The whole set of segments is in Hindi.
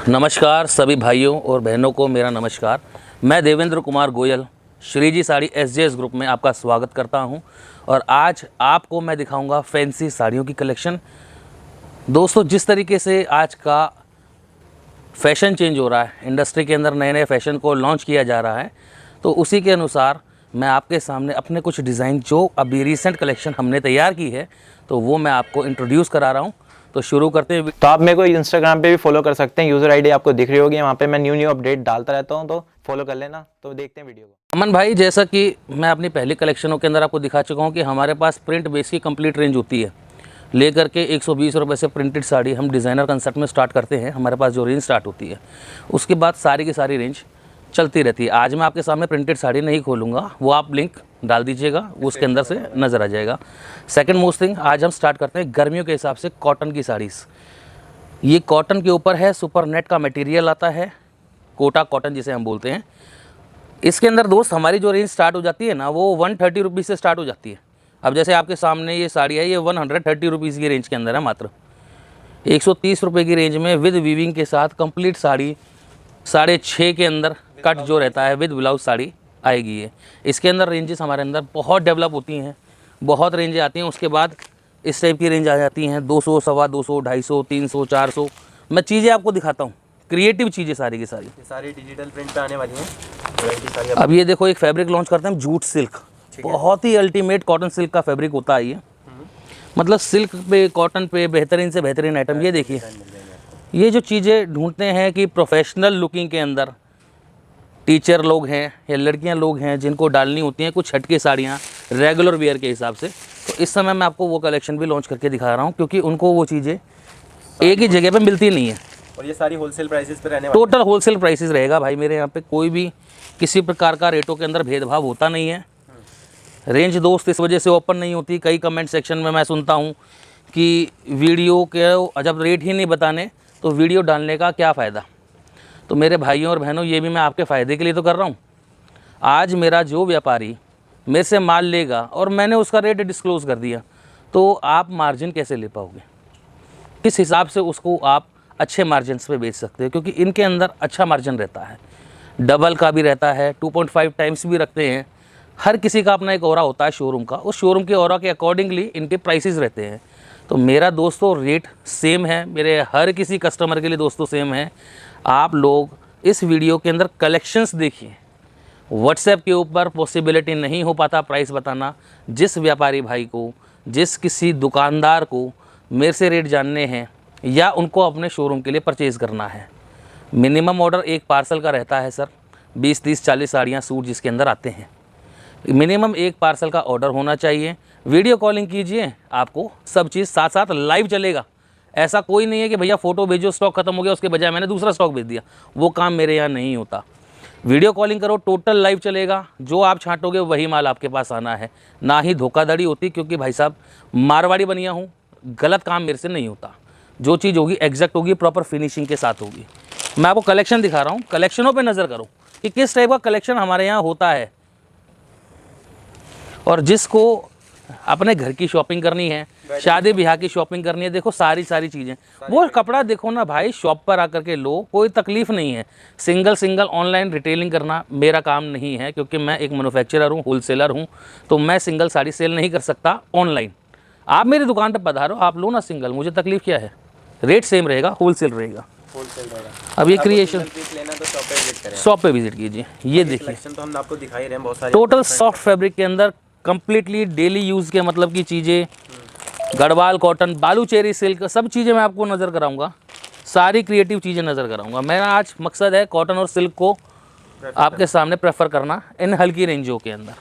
नमस्कार सभी भाइयों और बहनों को मेरा नमस्कार। मैं देवेंद्र कुमार गोयल श्रीजी साड़ी एसजेएस ग्रुप में आपका स्वागत करता हूं और आज आपको मैं दिखाऊंगा फैंसी साड़ियों की कलेक्शन। दोस्तों, जिस तरीके से आज का फैशन चेंज हो रहा है, इंडस्ट्री के अंदर नए नए फैशन को लॉन्च किया जा रहा है, तो उसी के अनुसार मैं आपके सामने अपने कुछ डिज़ाइन जो अभी रिसेंट कलेक्शन हमने तैयार की है तो वो मैं आपको इंट्रोड्यूस करा रहा हूँ। तो शुरू करते हैं। तो आप मेरे को इंस्टाग्राम पे भी फॉलो कर सकते हैं, यूज़र आईडी आपको दिख रही होगी, वहाँ पे मैं न्यू अपडेट डालता रहता हूँ, तो फॉलो कर लेना। तो देखते हैं वीडियो को। अमन भाई, जैसा कि मैं अपनी पहली कलेक्शनों के अंदर आपको दिखा चुका हूँ कि हमारे पास प्रिंट बेस की कंप्लीट रेंज होती है, लेकर के 120 रुपये से प्रिंटेड साड़ी हम डिज़ाइनर कंसेप्ट में स्टार्ट करते हैं। हमारे पास जो रेंज स्टार्ट होती है उसके बाद सारी की सारी रेंज चलती रहती है। आज मैं आपके सामने प्रिंटेड साड़ी नहीं खोलूँगा, वो आप लिंक डाल दीजिएगा, उसके अंदर से नज़र आ जाएगा। सेकंड मोस्ट थिंग, आज हम स्टार्ट करते हैं गर्मियों के हिसाब से कॉटन की साड़ीज़। ये कॉटन के ऊपर है, सुपर नेट का मटेरियल आता है, कोटा कॉटन जिसे हम बोलते हैं। इसके अंदर दोस्त हमारी जो रेंज स्टार्ट हो जाती है ना, वो 130 रुपीज़ से स्टार्ट हो जाती है। अब जैसे आपके सामने ये साड़ी है, ये 130 रुपीज़ की रेंज के अंदर है। मात्र 130 रुपये की रेंज में विद वीविंग के साथ कंप्लीट साड़ी 6.5 के अंदर कट जो रहता है विद ब्लाउज साड़ी आएगी। ये इसके अंदर रेंजेस हमारे अंदर बहुत डेवलप होती हैं, बहुत रेंजें आती हैं। उसके बाद इस टाइप की रेंज आ जाती हैं 200, 250, 250, 300, 400। मैं चीज़ें आपको दिखाता हूँ, क्रिएटिव चीज़ें सारी की सारी। ये सारी डिजिटल प्रिंट पे आने वाली हैं। अब ये देखो, एक फैब्रिक लॉन्च करते हैं हम, जूट सिल्क। बहुत ही अल्टीमेट कॉटन सिल्क का फैब्रिक होता है ये, मतलब सिल्क पे कॉटन पे बेहतरीन से बेहतरीन आइटम। ये देखिए, ये जो चीज़ें ढूंढते हैं कि प्रोफेशनल लुकिंग के अंदर टीचर लोग हैं या लड़कियां लोग हैं जिनको डालनी होती हैं कुछ हटके साड़ियाँ रेगुलर वेयर के हिसाब से, तो इस समय मैं आपको वो कलेक्शन भी लॉन्च करके दिखा रहा हूँ, क्योंकि उनको वो चीज़ें एक ही जगह पे मिलती नहीं है। और ये सारी होलसेल प्राइसेस पे रहने वाली टोटल होलसेल प्राइसेस रहेगा भाई मेरे यहाँ पे। कोई भी किसी प्रकार का रेटों के अंदर भेदभाव होता नहीं है। रेंज दोस्त इस वजह से ओपन नहीं होती। कई कमेंट सेक्शन में मैं सुनता हूँ कि वीडियो के जब रेट ही नहीं बताने तो वीडियो डालने का क्या फ़ायदा। तो मेरे भाइयों और बहनों, ये भी मैं आपके फ़ायदे के लिए तो कर रहा हूँ। आज मेरा जो व्यापारी मेरे से माल लेगा और मैंने उसका रेट डिस्क्लोज़ कर दिया, तो आप मार्जिन कैसे ले पाओगे? किस हिसाब से उसको आप अच्छे मार्जिन पे बेच सकते हो? क्योंकि इनके अंदर अच्छा मार्जिन रहता है, डबल का भी रहता है, 2.5 टाइम्स भी रखते हैं। हर किसी का अपना एक ऑरा होता है शोरूम का, उस शोरूम के ऑरा के अकॉर्डिंगली इनके प्राइसेस रहते हैं। तो मेरा दोस्तों रेट सेम है, मेरे हर किसी कस्टमर के लिए दोस्तों सेम है। आप लोग इस वीडियो के अंदर कलेक्शंस देखिए। व्हाट्सएप के ऊपर पॉसिबिलिटी नहीं हो पाता प्राइस बताना। जिस व्यापारी भाई को, जिस किसी दुकानदार को मेरे से रेट जानने हैं या उनको अपने शोरूम के लिए परचेज़ करना है, मिनिमम ऑर्डर एक पार्सल का रहता है सर। 20, 30, 40 साड़ियाँ सूट जिसके अंदर आते हैं, मिनिमम एक पार्सल का ऑर्डर होना चाहिए। वीडियो कॉलिंग कीजिए, आपको सब चीज़ साथ साथ लाइव चलेगा। ऐसा कोई नहीं है कि भैया फ़ोटो भेजो, स्टॉक खत्म हो गया, उसके बजाय मैंने दूसरा स्टॉक भेज दिया। वो काम मेरे यहाँ नहीं होता। वीडियो कॉलिंग करो, टोटल लाइव चलेगा। जो आप छांटोगे वही माल आपके पास आना है, ना ही धोखाधड़ी होती। क्योंकि भाई साहब मारवाड़ी बनिया हूँ, गलत काम मेरे से नहीं होता। जो चीज़ होगी एग्जैक्ट होगी, प्रॉपर फिनिशिंग के साथ होगी। मैं आपको कलेक्शन दिखा रहा हूँ, कलेक्शनों पर नज़र करो कि किस टाइप का कलेक्शन हमारे यहाँ होता है। और जिसको अपने घर की शॉपिंग करनी है, शादी ब्याह की शॉपिंग करनी है, देखो सारी चीज़ें, वो कपड़ा देखो ना भाई, शॉप पर आकर के लो, कोई तकलीफ़ नहीं है। सिंगल ऑनलाइन रिटेलिंग करना मेरा काम नहीं है, क्योंकि मैं एक मैन्युफैक्चरर हूँ, होलसेलर हूँ, तो मैं सिंगल साड़ी सेल नहीं कर सकता ऑनलाइन। आप मेरी दुकान पर पधारो, आप लो ना सिंगल, मुझे तकलीफ़ क्या है? रेट सेम रहेगा, होलसेल रहेगा। अब ये क्रिएशन शॉप पे विजिट कीजिए। ये देखिए, तो हम आपको दिखाई रहे हैं बहुत सारी टोटल सॉफ्ट फैब्रिक के अंदर कंप्लीटली डेली यूज़ के मतलब की चीज़ें, गढ़वाल कॉटन, बालूचेरी सिल्क, सब चीज़ें मैं आपको नज़र कराऊंगा। सारी क्रिएटिव चीज़ें नज़र कराऊंगा। मेरा आज मकसद है कॉटन और सिल्क को आपके सामने प्रेफर करना इन हल्की रेंजों के अंदर।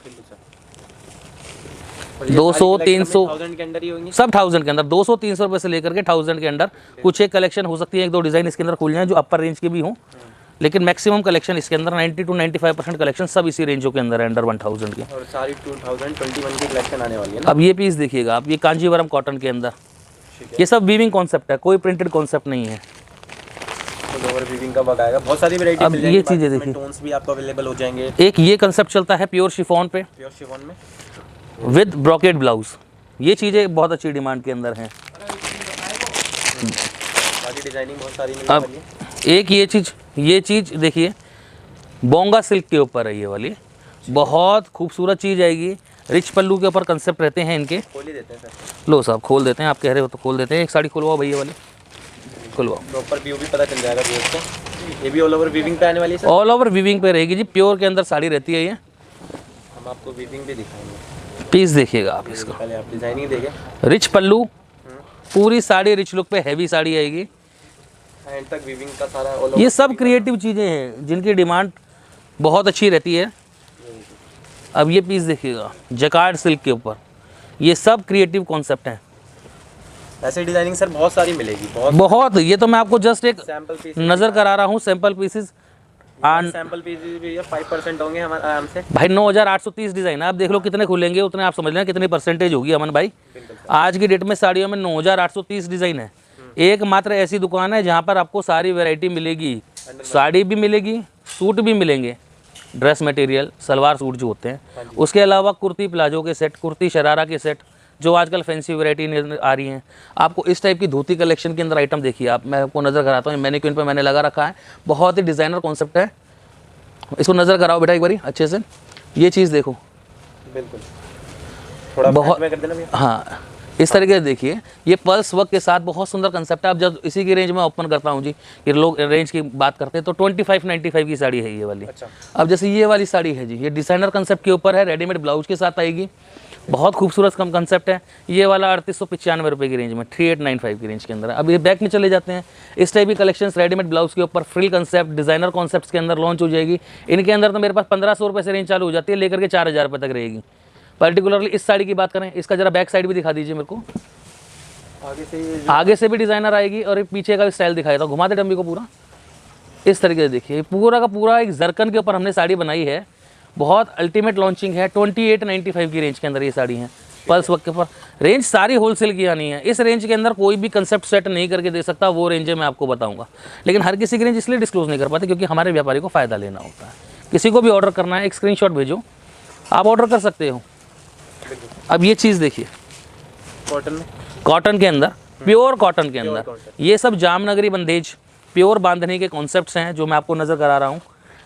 200, 300 के अंदर ही होंगी, सब 1000 के अंदर, 200, 300 रुपये से लेकर के 1000 के अंदर। कुछ एक कलेक्शन हो सकती है, एक दो डिज़ाइन इसके अंदर खुल जाए जो अपर रेंज के भी हों, लेकिन मैक्सिमम कलेक्शन इसके अंदर 90 to 95% कलेक्शन सब इसी रेंजों के अंदर है, अंडर 1000 के। और सारी 2021 की कलेक्शन आने वाली है। अब ये पीस देखिएगा आप, ये कांजीवरम कॉटन के अंदर, ये सब वीविंग कॉन्सेप्ट है, कोई प्रिंटेड कॉन्सेप्ट नहीं है। तो ओवर वीविंग का वर्क आएगा, बहुत सारी वैरायटी। अब ये चीज़ें देखिए, टोन्स भी आपको अवेलेबल हो जाएंगे। एक ये कंसेप्ट चलता है प्योर शिफॉन पे, प्योर शिफॉन में विद ब्रोकेट ब्लाउज। ये चीज़ें बहुत अच्छी डिमांड के अंदर हैं। बाकी डिजाइनिंग बहुत सारी मिलने वाली है। एक ये चीज़ देखिए, बोंगा सिल्क के ऊपर है ये वाली, बहुत खूबसूरत चीज़ आएगी। रिच पल्लू के ऊपर कंसेप्ट रहते हैं इनके। खोल ही देते हैं सर। लो साहब खोल देते हैं, आप कह रहे हो तो खोल देते हैं। एक साड़ी खुलवाओ भैया वाली, खुलवाओ। प्रॉपर व्यू भी पता चल जाएगा व्यूअर्स को। ये भी ऑल ओवर वीविंग पे आने वाली है सर? ऑल ओवर वीविंग पे रहेगी जी, प्योर के अंदर साड़ी रहती है ये। हम आपको वीविंग भी दिखाएंगे। पीस देखिएगा आप इसका, पहले आप डिजाइनिंग देखें। रिच पल्लू, पूरी साड़ी रिच लुक पे हैवी साड़ी आएगी। एंड तक वीविंग का सारा ऑल ओवर। ये सब क्रिएटिव चीज़ें हैं जिनकी डिमांड बहुत अच्छी रहती है। अब ये पीस देखिएगा जकार्ड सिल्क के ऊपर, ये सब क्रिएटिव कॉन्सेप्ट हैं। ऐसे डिजाइनिंग सर बहुत सारी मिलेगी, बहुत। ये तो मैं आपको जस्ट एक सैंपल पीस नज़र करा रहा हूँ, सैंपल पीसेस। सैंपल पीस भी 5% होंगे हमारे आराम से भाई 9830 डिज़ाइन है, आप देख लो कितने खुलेंगे उतने आप समझ लें कितनी परसेंटेज होगी अमन भाई। आज की डेट में साड़ियों में 9830 डिज़ाइन है। एकमात्र ऐसी दुकान है जहाँ पर आपको सारी वैरायटी मिलेगी, साड़ी भी मिलेगी, सूट भी मिलेंगे, ड्रेस मटेरियल, सलवार सूट जो होते हैं। उसके अलावा कुर्ती प्लाजो के सेट, कुर्ती शरारा के सेट, जो आजकल फैंसी वैरायटी आ रही हैं। आपको इस टाइप की धोती कलेक्शन के अंदर आइटम देखिए आप, मैं आपको नज़र कराता हूँ। मैनिक्विन पे मैंने लगा रखा है, बहुत ही डिज़ाइनर कॉन्सेप्ट है। इसको नज़र कराओ बेटा एक बारी अच्छे से। ये चीज़ देखो, बिल्कुल थोड़ा बहुत में कर देना भैया। हाँ, इस तरीके से देखिए, ये पर्ल्स वर्क के साथ बहुत सुंदर कंसेप्ट है। अब जब इसी की रेंज में ओपन करता हूँ जी, ये लोग रेंज की बात करते हैं तो 2595 की साड़ी है ये वाली। अच्छा। अब जैसे ये वाली साड़ी है जी, ये डिज़ाइनर कंसेप्ट के ऊपर है, रेडीमेड ब्लाउज के साथ आएगी, बहुत खूबसूरत कंसेप्ट है। ये वाला 3895 रुपये की रेंज में, 3895 की रेंज के अंदर है। अब ये बैक में चले जाते हैं, इस टाइप की कलेक्शंस रेडीमेड ब्लाउज के ऊपर फ्रिल कंसेप्ट, डिज़ाइनर कॉन्सेप्ट्स के अंदर लॉन्च हो जाएगी। इनके अंदर तो मेरे पास 1500 रुपये से रेंज चालू हो जाती है, लेकर के 4000 रुपये तक रहेगी। पर्टिकुलरली इस साड़ी की बात करें, इसका जरा बैक साइड भी दिखा दीजिए मेरे को। आगे से भी डिज़ाइनर आएगी और एक पीछे का भी स्टाइल दिखाया था, घुमा दे डम्मी को पूरा इस तरीके से। देखिए पूरा का पूरा एक जरकन के ऊपर हमने साड़ी बनाई है, बहुत अल्टीमेट लॉन्चिंग है। 2895 की रेंज के अंदर ये साड़ी है, पल्स वर्क के ऊपर। रेंज सारी होलसेल की आनी है, इस रेंज के अंदर कोई भी कंसेप्ट सेट नहीं करके दे सकता, वो रेंज मैं आपको बताऊंगा। लेकिन हर किसी की रेंज इसलिए डिस्क्लोज नहीं कर पाते क्योंकि हमारे व्यापारी को फ़ायदा लेना होता है। किसी को भी ऑर्डर करना है, एक स्क्रीनशॉट भेजो, आप ऑर्डर कर सकते हो। अब ये चीज़ देखिए, कॉटन में, कॉटन के अंदर, प्योर कॉटन के अंदर, ये सब जामनगरी बंदेज प्योर बांधने के कॉन्सेप्ट्स हैं जो मैं आपको नज़र करा रहा हूँ।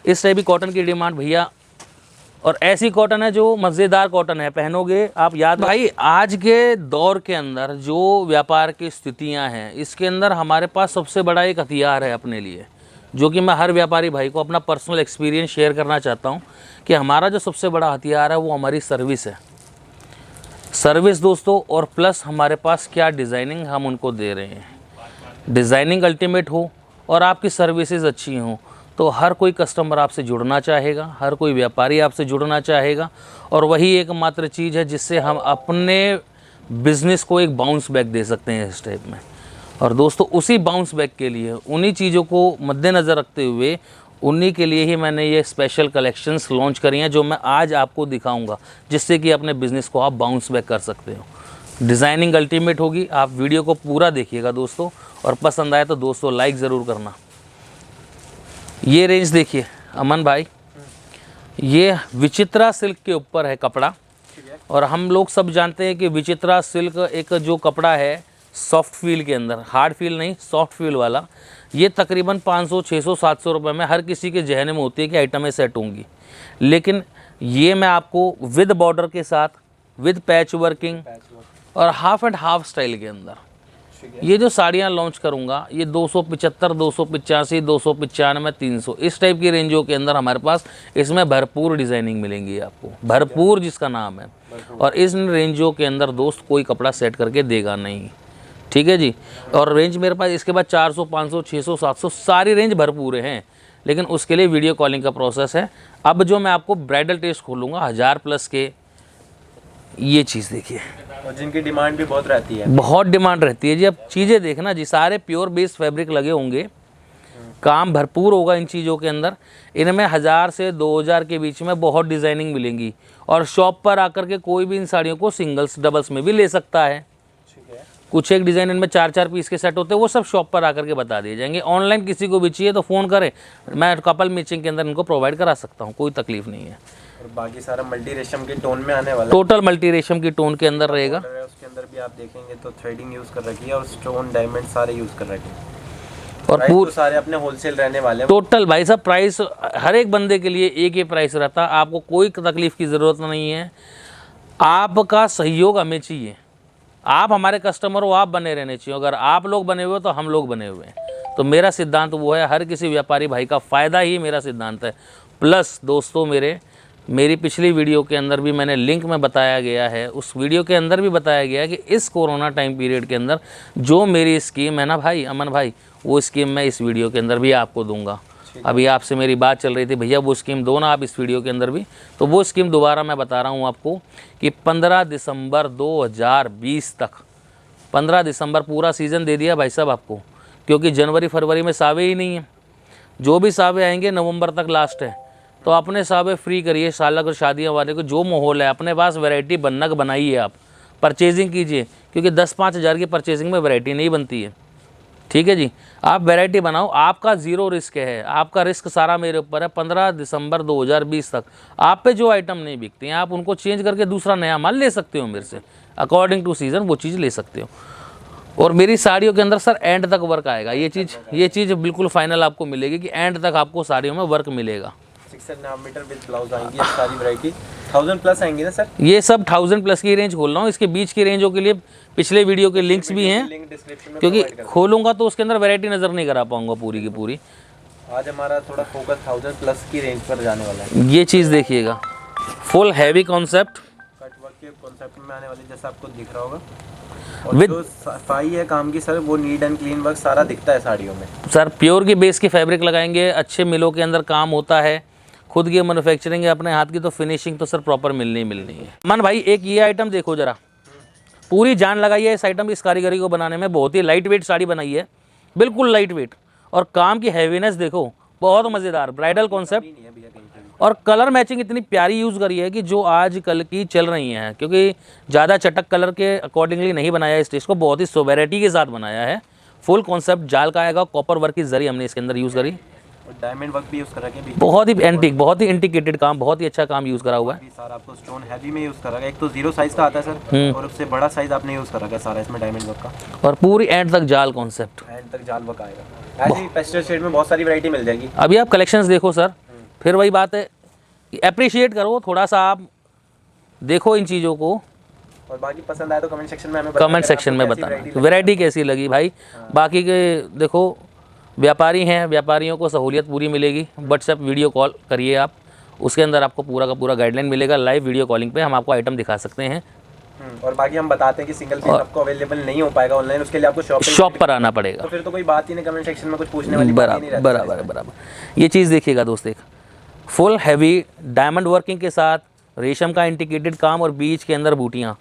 इस टाइप की कॉटन की डिमांड भैया, और ऐसी कॉटन है जो मज़ेदार कॉटन है, पहनोगे आप याद। भाई आज के दौर के अंदर जो व्यापार की स्थितियां हैं, इसके अंदर हमारे पास सबसे बड़ा एक हथियार है अपने लिए, जो कि मैं हर व्यापारी भाई को अपना पर्सनल एक्सपीरियंस शेयर करना चाहता हूं कि हमारा जो सबसे बड़ा हथियार है वो हमारी सर्विस है। सर्विस दोस्तों, और प्लस हमारे पास क्या डिज़ाइनिंग हम उनको दे रहे हैं। डिज़ाइनिंग अल्टीमेट हो और आपकी सर्विसेज अच्छी हों तो हर कोई कस्टमर आपसे जुड़ना चाहेगा, हर कोई व्यापारी आपसे जुड़ना चाहेगा, और वही एकमात्र चीज़ है जिससे हम अपने बिज़नेस को एक बाउंस बैक दे सकते हैं इस टाइप में। और दोस्तों उसी बाउंस बैक के लिए, उन्हीं चीज़ों को मद्देनज़र रखते हुए, उन्हीं के लिए ही मैंने ये स्पेशल कलेक्शंस लॉन्च करी हैं जो मैं आज आपको दिखाऊंगा, जिससे कि अपने बिज़नेस को आप बाउंस बैक कर सकते हो। डिज़ाइनिंग अल्टीमेट होगी, आप वीडियो को पूरा देखिएगा दोस्तों, और पसंद आए तो दोस्तों लाइक ज़रूर करना। ये रेंज देखिए अमन भाई, ये विचित्रा सिल्क के ऊपर है कपड़ा, और हम लोग सब जानते हैं कि विचित्रा सिल्क एक जो कपड़ा है सॉफ्ट फील के अंदर, हार्ड फील नहीं सॉफ्ट फील वाला, ये तकरीबन 500 600 700 रुपये में हर किसी के जहन में होती है कि आइटमें सेट होंगी। लेकिन ये मैं आपको विद बॉर्डर के साथ, विद पैच वर्किंग और हाफ एंड हाफ स्टाइल के अंदर ये जो साड़ियाँ लॉन्च करूँगा, ये 275 285 295 300 इस टाइप की रेंजों के अंदर हमारे पास इसमें भरपूर डिज़ाइनिंग मिलेंगी आपको, भरपूर जिसका नाम है। और इस रेंजों के अंदर दोस्त कोई कपड़ा सेट करके देगा नहीं, ठीक है जी। और रेंज मेरे पास इसके बाद 400 500 600 700 सारी रेंज भरपूर हैं, लेकिन उसके लिए वीडियो कॉलिंग का प्रोसेस है। अब जो मैं आपको ब्राइडल टेस्ट खोलूँगा 1000+ के, ये चीज़ देखिए, और जिनकी डिमांड भी बहुत रहती है, बहुत डिमांड रहती है जी। अब चीज़ें देखना जी, सारे प्योर बेस्ड फैब्रिक लगे होंगे, काम भरपूर होगा इन चीज़ों के अंदर। इनमें 1000 से 2000 के बीच में बहुत डिज़ाइनिंग मिलेंगी, और शॉप पर आकर के कोई भी इन साड़ियों को सिंगल्स डबल्स में भी ले सकता है। कुछ एक डिज़ाइन इनमें 4-4 पीस के सेट होते हैं, वो सब शॉप पर आकर के बता दिए जाएंगे। ऑनलाइन किसी को भी चाहिए तो फ़ोन करें, मैं कपल मैचिंग के अंदर इनको प्रोवाइड करा सकता हूँ, कोई तकलीफ नहीं है। और बाकी सारा मल्टी रेशम के टोन में आने वाला है, टोटल मल्टी रेशम की टोन के अंदर रहेगा। उसके अंदर भी आप देखेंगे तो थ्रेडिंग यूज़ कर रखी है और स्टोन डायमंड सारे यूज़ कर रखे हैं। और प्राइस तो सारे अपने होलसेल रहने वाले हैं। टोटल भाई साहब प्राइस हर एक बंदे के लिए एक ही प्राइस रहता, आपको कोई तकलीफ की ज़रूरत नहीं है। आपका सहयोग हमें चाहिए, आप हमारे कस्टमर हो, आप बने रहने चाहिए। अगर आप लोग बने हुए हो तो हम लोग बने हुए हैं। तो मेरा सिद्धांत वो है, हर किसी व्यापारी भाई का फ़ायदा ही मेरा सिद्धांत है। प्लस दोस्तों मेरी पिछली वीडियो के अंदर भी मैंने लिंक में बताया गया है, उस वीडियो के अंदर भी बताया गया है कि इस कोरोना टाइम पीरियड के अंदर जो मेरी स्कीम है ना भाई अमन भाई, वो स्कीम मैं इस वीडियो के अंदर भी आपको दूंगा। अभी आपसे मेरी बात चल रही थी भैया वो स्कीम दो ना आप इस वीडियो के अंदर भी, तो वो स्कीम दोबारा मैं बता रहा हूँ आपको कि 15 दिसंबर 2020 तक, 15 दिसंबर पूरा सीज़न दे दिया भाई साहब आपको, क्योंकि जनवरी फरवरी में सावे ही नहीं है। जो भी सावे आएंगे नवंबर तक लास्ट है, तो अपने सावे फ्री करिए। सालक और शादियाँ वाले को जो माहौल है अपने पास वैरायटी बनना बनाइए, आप परचेजिंग कीजिए, क्योंकि 10-5 हज़ार की परचेजिंग में वैरायटी नहीं बनती है। ठीक है जी, आप वैरायटी बनाओ, आपका ज़ीरो रिस्क है, आपका रिस्क सारा मेरे ऊपर है। 15 दिसंबर 2020 तक आप पे जो आइटम नहीं बिकती हैं आप उनको चेंज करके दूसरा नया माल ले सकते हो मेरे से, अकॉर्डिंग टू सीज़न वो चीज़ ले सकते हो। और मेरी साड़ियों के अंदर सर एंड तक वर्क आएगा, ये चीज़ बिल्कुल फाइनल आपको मिलेगी कि एंड तक आपको साड़ियों में वर्क मिलेगा। 6.5 मीटर विद ब्लाउज आएंगी ये सारी वैरायटी, 1000 प्लस आएंगी ना सर? ये सब 1000 प्लस की रेंज खोल रहा हूँ। इसके बीच की रेंजों के लिए पिछले वीडियो के लिंक्स भी हैं, लिंक डिस्क्रिप्शन में क्योंकि खोलूँगा तो उसके अंदर वैरायटी नज़र नहीं करा पाऊँगा पूरी की पूरी। आज हमारा थोड़ा फोकस 1000 प्लस की रेंज पर जाने वाला है। ये चीज़ देखिएगा, full heavy concept, cut work के कॉन्सेप्ट में आने वाली, जैसा आपको दिख रहा होगा। और जो सफाई है काम की सर, वो नीट एंड क्लीन वर्क सारा दिखता है साड़ियों में। सर प्योर की बेस की फैब्रिक लगाएंगे, अच्छे मिलों के अंदर काम होता है, खुद की मैन्युफैक्चरिंग है अपने हाथ की, तो फिनिशिंग तो सर प्रॉपर मिलनी है। मन भाई एक ये आइटम देखो जरा, पूरी जान लगाई है इस आइटम की, इस कारीगरी को बनाने में। बहुत ही लाइट वेट साड़ी बनाई है, बिल्कुल लाइट वेट, और काम की हैवीनेस देखो, बहुत मज़ेदार ब्राइडल कॉन्सेप्ट। और कलर मैचिंग इतनी प्यारी यूज़ करी है कि जो आज कल की चल रही हैं, क्योंकि ज़्यादा चटक कलर के अकॉर्डिंगली नहीं बनाया इस टेस्ट को, बहुत ही सोवेरिटी के साथ बनाया है। फुल कॉन्सेप्ट जाल का आएगा, कॉपर वर्क की जरी हमने इसके अंदर यूज़ करी, डायमंड वर्क भी यूज़ करा है, बहुत ही एंटीक, बहुत ही इंटीग्रेटेड काम, बहुत ही अच्छा काम यूज़ करा हुआ है। सारा आपको स्टोन हैवी में यूज़ करा है। एक तो 0 साइज का आता है सर, और उससे बड़ा साइज आपने यूज़ करा है सारा इसमें डायमंड वर्क का, और पूरी एंड तक जाल कॉन्सेप्ट, एंड तक जाल वर्क आएगा। ऐसे ही पेस्टल शेड में बहुत सारी वैरायटी मिल जाएगी। अभी आप कलेक्शंस देखो सर, फिर वही बात है कि अप्रिशिएट करो थोड़ा सा, आप देखो इन चीज़ों को, और बाकी पसंद आए तो कमेंट सेक्शन में हमें बताना वैरायटी कैसी लगी भाई। बाकी के देखो व्यापारी हैं, व्यापारियों को सहूलियत पूरी मिलेगी। व्हाट्सएप वीडियो कॉल करिए आप, उसके अंदर आपको पूरा का पूरा गाइडलाइन मिलेगा। लाइव वीडियो कॉलिंग पे हम आपको आइटम दिखा सकते हैं। और बाकी हम बताते हैं कि सिंगल पीस आपको अवेलेबल नहीं हो पाएगा ऑनलाइन, उसके लिए आपको शॉप पर आना पड़ेगा। तो फिर तो कोई बात ही नहीं, कमेंट सेक्शन में कुछ पूछने वाली बात ही नहीं रहती। बराबर। ये चीज़ देखिएगा दोस्त, एक फुल हैवी डायमंड वर्किंग के साथ रेशम का इंटीग्रेटेड काम, और बीच के अंदर बूटियाँ,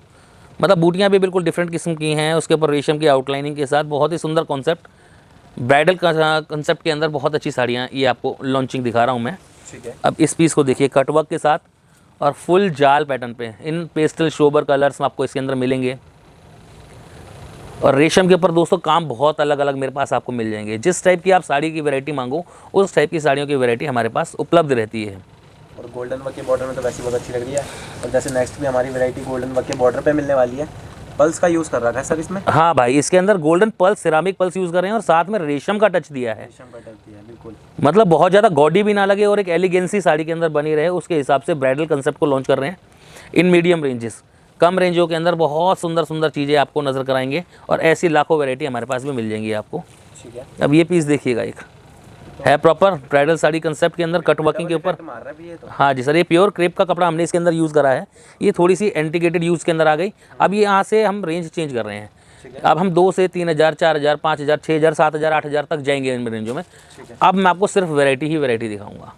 मतलब बूटियाँ भी बिल्कुल डिफरेंट किस्म की हैं, उसके ऊपर रेशम की आउटलाइनिंग के साथ बहुत ही सुंदर कॉन्सेप्ट, ब्राइडल कंसेप्ट के अंदर बहुत अच्छी साड़ियाँ। ये आपको लॉन्चिंग दिखा रहा हूँ मैं। ठीक है, अब इस पीस को देखिए, कटवर्क के साथ और फुल जाल पैटर्न पे, इन पेस्टल शोबर कलर्स आपको इसके अंदर मिलेंगे। और रेशम के ऊपर दोस्तों काम बहुत अलग अलग मेरे पास आपको मिल जाएंगे। जिस टाइप की आप साड़ी की वैरायटी मांगो उस टाइप की साड़ियों की वैरायटी हमारे पास उपलब्ध रहती है। और गोल्डन वर्क के बॉर्डर में तो वैसे बहुत अच्छी लग रही है। और जैसे नेक्स्ट भी हमारी वैरायटी गोल्डन वर्क के बॉर्डर पे मिलने वाली है। पल्स का यूज़ कर रखा है सर इसमें? हाँ भाई, इसके अंदर golden pulse, ceramic pulse use कर रहे हैं, और साथ में रेशम का टच दिया है। रेशम का टच दिया है, बिल्कुल। मतलब बहुत ज़्यादा गॉडी भी ना लगे और एक एलिगेंसी साड़ी के अंदर बनी रहे, उसके हिसाब से ब्राइडल कंसेप्ट को लॉन्च कर रहे हैं। इन मीडियम रेंजेस, कम रेंजों के अंदर बहुत सुंदर सुंदर चीज़ें आपको नज़र कराएंगे, और ऐसी लाखों वैरायटी हमारे पास भी मिल जाएंगी आपको। ठीक है, अब ये पीस देखिएगा, एक है प्रॉपर ब्राइडल साड़ी कंसेप्ट के अंदर, कट वर्किंग के ऊपर। हाँ जी सर, ये प्योर क्रेप का कपड़ा हमने इसके अंदर यूज़ करा है। ये थोड़ी सी एंटीग्रेटेड यूज़ के अंदर आ गई। अब ये यहाँ से हम रेंज चेंज कर रहे हैं। अब हम 2 से 3000, 4000, 5000, 6000, 7000, 8000 तक जाएंगे इन रेंजों में। अब मैं आपको सिर्फ वैरायटी ही वैरायटी दिखाऊंगा।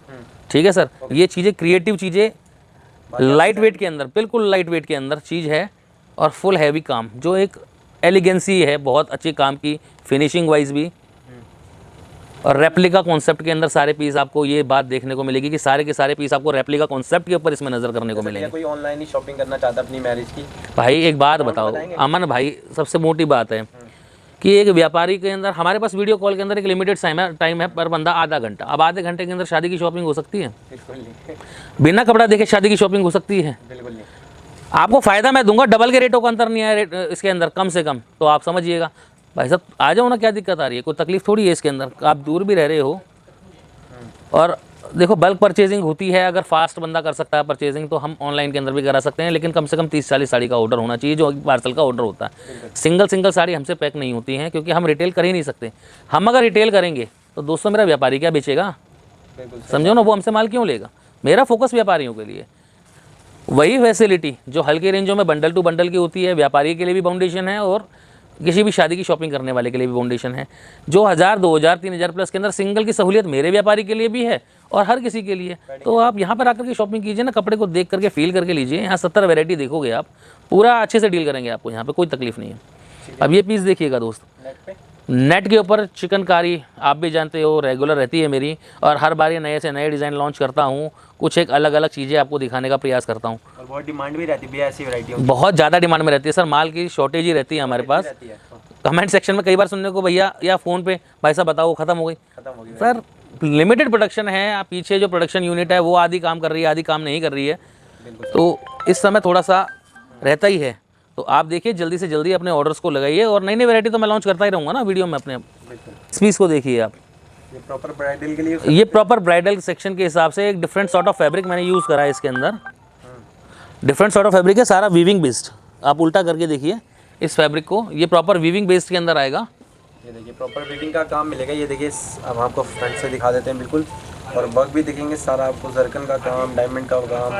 ठीक है सर, ये चीज़ें क्रिएटिव चीज़ें, लाइट वेट के अंदर, बिल्कुल लाइट वेट के अंदर चीज़ है, और फुल हैवी काम, जो एक एलिगेंसी है बहुत अच्छी काम की, फिनिशिंग वाइज भी। और रेप्लिका कॉन्सेप्ट के अंदर सारे पीस आपको ये बात देखने को मिलेगी कि सारे के सारे पीस आपको रेप्लिका कॉन्सेप्ट के ऊपर इसमें नज़र करने को मिलेंगे। कोई ऑनलाइन ही शॉपिंग करना चाहता है अपनी मैरिज की, भाई एक बात बताओ अमन भाई, सबसे मोटी बात है कि एक व्यापारी के अंदर, हमारे पास वीडियो कॉल के अंदर एक लिमिटेड टाइम है पर बंदा आधा घंटा। अब आधे घंटे के अंदर शादी की शॉपिंग हो सकती है? बिल्कुल नहीं। बिना कपड़ा देखे शादी की शॉपिंग हो सकती है? बिल्कुल नहीं। आपको फ़ायदा मैं दूंगा, डबल के रेटों का अंतर नहीं है इसके अंदर, कम से कम, तो आप समझिएगा। भाई साहब आ जाओ ना, क्या दिक्कत आ रही है, कोई तकलीफ थोड़ी है इसके अंदर, आप दूर भी रह रहे हो। और देखो बल्क परचेजिंग होती है, अगर फास्ट बंदा कर सकता है परचेजिंग तो हम ऑनलाइन के अंदर भी करा सकते हैं, लेकिन कम से कम 30-40 साड़ी का ऑर्डर होना चाहिए, जो पार्सल का ऑर्डर होता है। सिंगल साड़ी हमसे पैक नहीं होती हैं, क्योंकि हम रिटेल कर ही नहीं सकते। हम अगर रिटेल करेंगे तो दोस्तों मेरा व्यापारी क्या बेचेगा, समझो ना, वो हमसे माल क्यों लेगा। मेरा फोकस व्यापारियों के लिए, वही फैसिलिटी जो हल्के रेंजों में बंडल टू बंडल की होती है, व्यापारी के लिए भी बाउंडेशन है और किसी भी शादी की शॉपिंग करने वाले के लिए भी बाउंडेशन है। जो 1000, 2000, 3000 प्लस के अंदर सिंगल की सहूलियत मेरे व्यापारी के लिए भी है और हर किसी के लिए। तो आप यहाँ पर आकर के शॉपिंग कीजिए ना, कपड़े को देख करके फील करके लीजिए। यहाँ 70 वैरायटी देखोगे आप, पूरा अच्छे से डील करेंगे, आपको यहाँ पे कोई तकलीफ नहीं है। अब ये पीस देखिएगा दोस्त, नेट के ऊपर चिकनकारी आप भी जानते हो रेगुलर रहती है मेरी, और हर बार ये नए से नए डिज़ाइन लॉन्च करता हूँ, कुछ एक अलग अलग चीज़ें आपको दिखाने का प्रयास करता हूँ। और बहुत डिमांड भी रहती है भैया ऐसी वैरायटी, बहुत ज़्यादा डिमांड में रहती है सर, माल की शॉर्टेज ही रहती है हमारे पास। कमेंट सेक्शन में कई बार सुनने को भैया या फ़ोन पे भाई साहब बताओ ख़त्म हो गई। सर लिमिटेड प्रोडक्शन है, आप पीछे जो प्रोडक्शन यूनिट है वो आधी काम कर रही है, आधी काम नहीं कर रही है, तो इस समय थोड़ा सा रहता ही है। तो आप देखिए जल्दी से जल्दी अपने ऑर्डर्स को लगाइए, और नई नई वैरायटी तो मैं लॉन्च करता ही रहूँगा ना वीडियो में अपने। इस पीस को देखिए आप, ये प्रॉपर ब्राइडल के लिए, ये प्रॉपर ब्राइडल सेक्शन के हिसाब से एक डिफरेंट सॉर्ट ऑफ फैब्रिक मैंने यूज़ करा है इसके अंदर। डिफरेंट सॉर्ट ऑफ फैब्रिक है, सारा वीविंग बेस्ड। आप उल्टा करके देखिए इस फैब्रिक को, ये प्रॉपर वीविंग बेस्ड के अंदर आएगा। ये देखिए प्रॉपर वीविंग का काम मिलेगा। ये देखिए अब आपको फ्रंट से दिखा देते हैं बिल्कुल, और वर्क भी दिखेंगे सारा आपको, जरकन का काम, डायमंड का काम,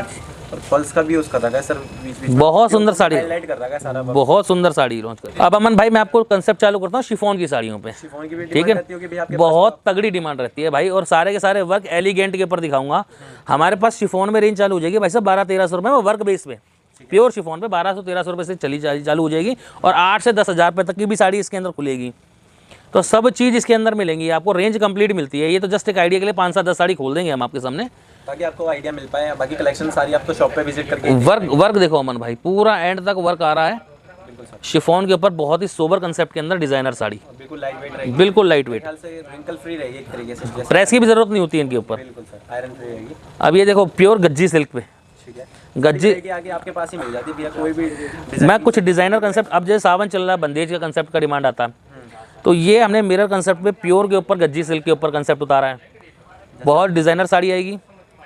और पल्स का भी उसका रखा है सर बीच बीच। बहुत सुंदर साड़ी, हाईलाइट कर रखा है सारा, बहुत सुंदर साड़ी लॉन्च कर। अब अमन भाई मैं आपको कंसेप्ट चालू करता हूँ शिफॉन की साड़ियों पे, शिफॉन की भी ठीक है, बहुत तगड़ी डिमांड रहती है भाई, और सारे के सारे वर्क एलिगेंट के ऊपर दिखाऊंगा। हमारे पास शिफॉन में रेंज चालू हो जाएगी भाई साहब 1200-1300 रुपये में, वर्क बेस पे प्योर शिफॉन पे 1200-1300 रुपये से चालू हो जाएगी, और 8 से 10,000 रुपये तक की भी साड़ी इसके अंदर खुलेगी। तो सब चीज़ इसके अंदर मिलेंगी आपको, रेंज कंप्लीट मिलती है। ये तो जस्ट एक आइडिया के लिए 5 से 10 साड़ी खोल देंगे हम आपके सामने, ताकि आपको आइडिया मिल पाए। बाकी कलेक्शन सारी आपको शॉप पे विजिट करके वर्क देखो अमन भाई, पूरा एंड तक वर्क आ रहा है शिफॉन के ऊपर, बहुत ही सोबर कंसेप्ट के अंदर डिजाइनर साड़ी, बिल्कुल लाइट वेट रहेगी, बिल्कुल लाइट वेट, रिंकल फ्री रहेगी एक तरीके से, प्रेस की भी जरूरत नहीं होती है इनके ऊपर, बिल्कुल सर, आयरन फ्री रहेगी। अब ये देखो प्योर गज्जी सिल्क पे, ठीक है, गज्जी आगे आपके पास ही मिल जाती है भैया कोई भी। मैं कुछ डिजाइनर कंसेप्ट, अब जैसे सावन चल रहा है, बंदेज का कंसेप्ट का डिमांड आता है, तो ये हमने मिरर कंसेप्ट पे प्योर के ऊपर गज्जी सिल्क के ऊपर कंसेप्ट उतारा है, बहुत डिजाइनर साड़ी आएगी।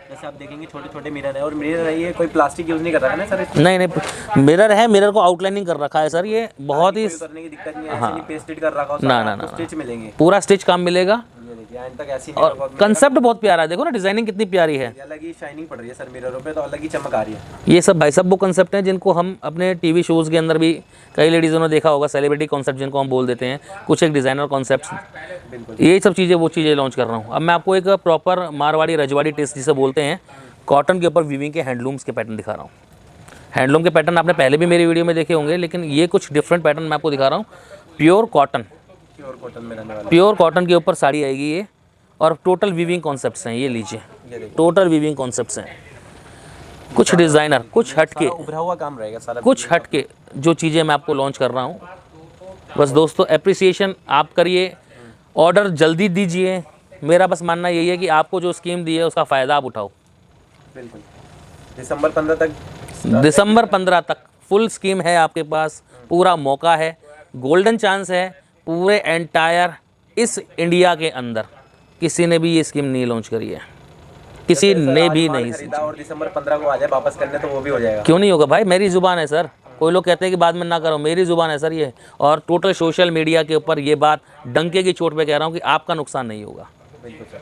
जैसे आप देखेंगे छोटे छोटे मिरर है, और मिरर है ये कोई प्लास्टिक यूज नहीं कर रहा है ना सर, नहीं मिरर है, मिरर को आउटलाइनिंग कर रखा है सर, ये बहुत ही करने की दिक्कत नहीं है, ऐसे नहीं पेस्टेड कर रखा हो, ना स्टिच मिलेंगे, पूरा स्टिच काम मिलेगा, ये देखिए एंड तक ऐसी और कंसेप्ट बहुत प्यारा है, देखो ना डिजाइनिंग कितनी प्यारी है, अलग ही शाइनिंग पड़ रही है सर मिररों पे, तो अलग ही चमक आ रही है। ये सब भाई सब वो कंसेप्ट हैं जिनको हम अपने टीवी शोज़ के अंदर भी कई लेडीज़ों ने देखा होगा, सेलिब्रिटी कॉन्सेप्ट जिनको हम बोल देते हैं, कुछ एक डिज़ाइनर कॉन्सेप्ट्स, ये सब चीज़ें वो चीज़ें लॉन्च कर रहा हूँ। अब मैं आपको एक प्रॉपर मारवाड़ी रजवाड़ी टेस्ट जिसे बोलते हैं, कॉटन के ऊपर वीविंग के हैंडलूम्स के पैटर्न दिखा रहा हूँ। हैंडलूम के पैटर्न आपने पहले भी मेरी वीडियो में देखे होंगे, लेकिन ये कुछ डिफरेंट पैटर्न मैं आपको दिखा रहा हूँ। प्योर कॉटन में रहने वाला, प्योर कॉटन के ऊपर साड़ी आएगी ये, और टोटल वीविंग कॉन्सेप्ट्स हैं, ये लीजिए टोटल वीविंग कॉन्सेप्ट्स हैं, कुछ डिज़ाइनर, कुछ हटके, उभरा हुआ काम रहेगा सारा, कुछ हटके जो चीज़ें मैं आपको लॉन्च कर रहा हूँ। बस दोस्तों अप्रिसिएशन आप करिए, ऑर्डर जल्दी दीजिए, मेरा बस मानना यही है कि आपको जो स्कीम दी है उसका फ़ायदा आप उठाओ। बिल्कुल दिसंबर 15 तक फुल स्कीम है आपके पास, पूरा मौका है, गोल्डन चांस है पूरे एंटायर इस इंडिया के अंदर, किसी ने भी ये स्कीम नहीं लॉन्च करी है, किसी ने भी नहीं। और दिसंबर 15 को आ जाए वापस करने तो वो भी हो जाएगा, क्यों नहीं होगा भाई, मेरी ज़ुबान है सर, कोई लोग कहते हैं कि बाद में ना करो, मेरी ज़ुबान है सर ये, और टोटल सोशल मीडिया के ऊपर ये बात डंके की चोट पे कह रहा हूँ कि आपका नुकसान नहीं होगा,